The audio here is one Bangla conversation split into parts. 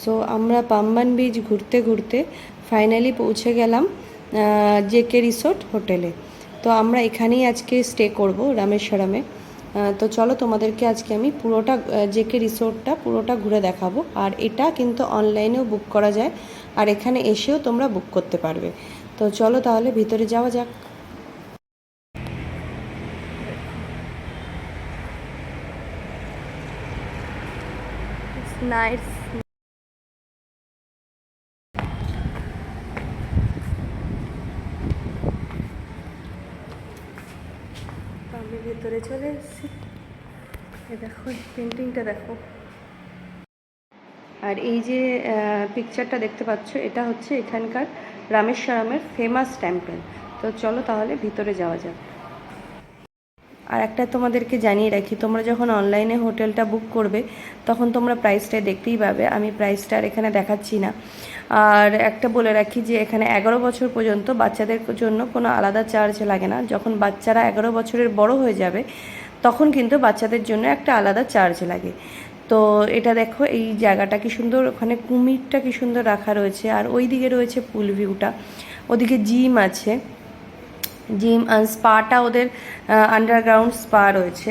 সো আমরা পাম্বান বিচ ঘুরতে ঘুরতে ফাইনালি পৌঁছে গেলাম জেকে রিসোর্ট হোটেলে। তো আমরা এখানেই আজকে স্টে করব রামেশ্বরমে। তো চলো তোমাদেরকে আজকে আমি পুরোটা জেকে রিসোর্টটা পুরোটা ঘুরে দেখাবো। আর এটা কিন্তু অনলাইনেও বুক করা যায়, আর এখানে এসেও তোমরা বুক করতে পারবে। তো চলো তাহলে ভিতরে যাওয়া যাক। নাইস। আমি ভেতরে চলে এসেছি। দেখো পেন্টিংটা দেখো। আর এই যে পিকচারটা দেখতে পাচ্ছ, এটা হচ্ছে এখানকার রামেশ্বরমের ফেমাস টেম্পল। তো চলো তাহলে ভিতরে যাওয়া যাক। আর একটা তোমাদেরকে জানিয়ে রাখি, তোমরা যখন অনলাইনে হোটেলটা বুক করবে তখন তোমরা প্রাইসটা দেখতেই পাবে। আমি প্রাইসটা আর এখানে দেখাচ্ছি না। আর একটা বলে রাখি যে এখানে 11 বছর পর্যন্ত বাচ্চাদের জন্য কোনো আলাদা চার্জ লাগে না। যখন বাচ্চারা 11 বছরের বড় হয়ে যাবে তখন কিন্তু বাচ্চাদের জন্য একটা আলাদা চার্জ লাগে। তো এটা দেখো, এই জায়গাটা কি সুন্দর, ওখানে কুমিরটা কি সুন্দর রাখা রয়েছে। আর ওই দিকে রয়েছে পুল ভিউটা, ওদিকে জিম আছে, জিম আর স্পাটা, ওদের আন্ডারগ্রাউন্ড স্পা রয়েছে।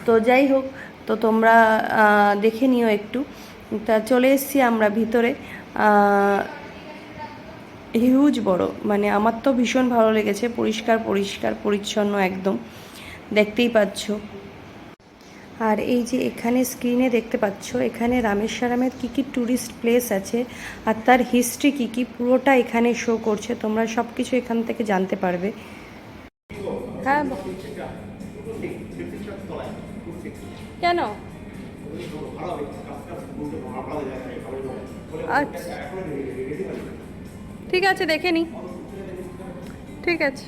তো যাই হোক, তো তোমরা দেখে নিও একটু। তা চলে এসেছি আমরা ভিতরে। হিউজ বড়, মানে আমার তো ভীষণ ভালো লেগেছে, পরিষ্কার পরিষ্কার পরিচ্ছন্ন একদম, দেখতেই পাচ্ছ। আর এই যে এখানে স্ক্রিনে দেখতে পাচ্ছ, এখানে রামেশ্বরমের কী কী ট্যুরিস্ট প্লেস আছে আর তার হিস্ট্রি কী কী, পুরোটা এখানে শো করছে। তোমরা সব কিছু এখান থেকে জানতে পারবে। হ্যাঁ, কেন? আচ্ছা, ঠিক আছে, দেখে নি। ঠিক আছে।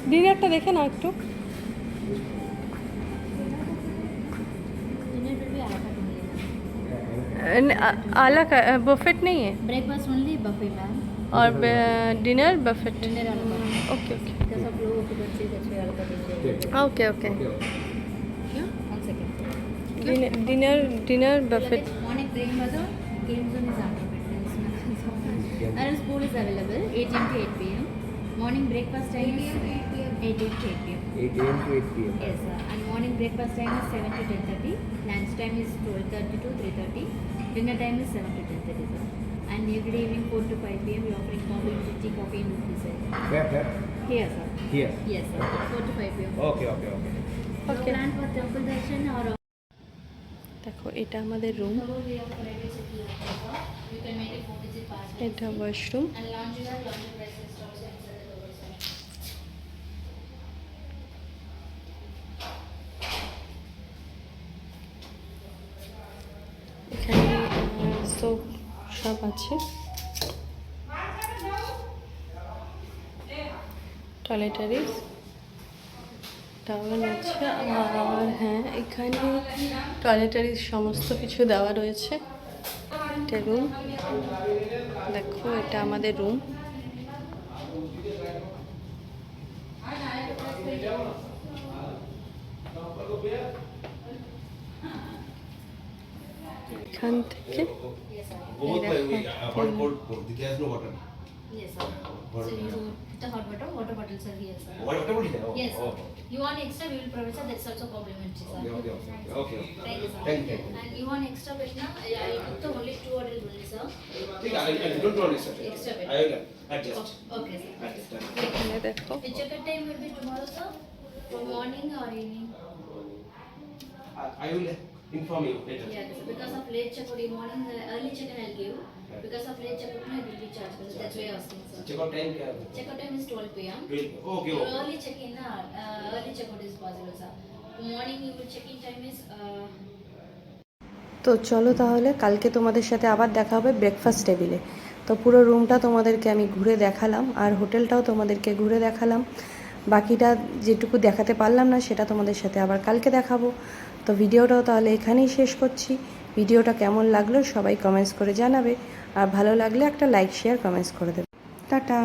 ডিনারটা দেখে নাও একটু। अलग बफेट नहीं है? ब्रेकफास्ट ओनली बफे मैम, और डिनर बफेट? डिनर अलग। Okay okay because of low occupancy that's why अलग देंगे। Okay okay. क्या? 1 second. Dinner Buffett. Morning breakfast game zone is under maintenance. Our school is available 8 am to 8 pm. Morning breakfast time is 8 am to 8 pm. 8 a.m. to 8 p.m. Yes, sir. And morning breakfast time is 7 to 10:30. Lunch time is 12:30 to 3:30. Dinner time is 7 to 10:30, sir. And every evening 4 to 5 pm we are offering complimentary tea, coffee and milk sir. Where? Here, sir. Here. Yes, sir. 4 to 5 pm. Okay. So plan for temple darshan or দেখো, এটা আমাদের room, you can make it 4-digit password. এটা washroom. And laundry prices also inside the lower side. এখানে সোপ সব আছে, টয়লেটারিজ, টাওয়াল আছে। আর হ্যাঁ, এখানে টয়লেটারিজ সমস্ত কিছু দেওয়া রয়েছে। এটা রুম, দেখো এটা আমাদের রুম। এখান থেকে Yes, sir. So you the hot water bottles are here, sir. Yes, sir. You want extra, we will provide, sir. That's also complimentary, sir. Okay. Thank you, sir. Thank you. And you want extra bed now? I took the only 2 orders only, sir. I don't want this. Extra bed. I will adjust. Okay, sir. এখানে দেখো। The check-out time will be tomorrow, sir. For morning or evening? I will inform you later. Yeah, sir. Because of late check-out, in morning early check-in I'll give. Because of late check-out, no, it will be charged. That's why I asking, sir. Check-out time क्या है? Check-out time is 12 p.m. Okay. Early check-in, early check-out is possible, sir. Morning you will check-in time is. তো চলো তাহলে কালকে তোমাদের সাথে আবার দেখা হবে ব্রেকফাস্ট টেবিলে। তো পুরো রুমটা তোমাদেরকে আমি ঘুরে দেখালাম, আর হোটেলটাও তোমাদেরকে ঘুরে দেখালাম। বাকিটা যেটুকু দেখাতে পারলাম না সেটা তোমাদের সাথে আবার কালকে দেখাবো। তো ভিডিওটাও তাহলে এখানেই শেষ করছি। ভিডিওটা কেমন লাগলো সবাই কমেন্টস করে জানাবে, আর ভালো লাগলে একটা লাইক শেয়ার কমেন্টস করে দেবে। টাটা।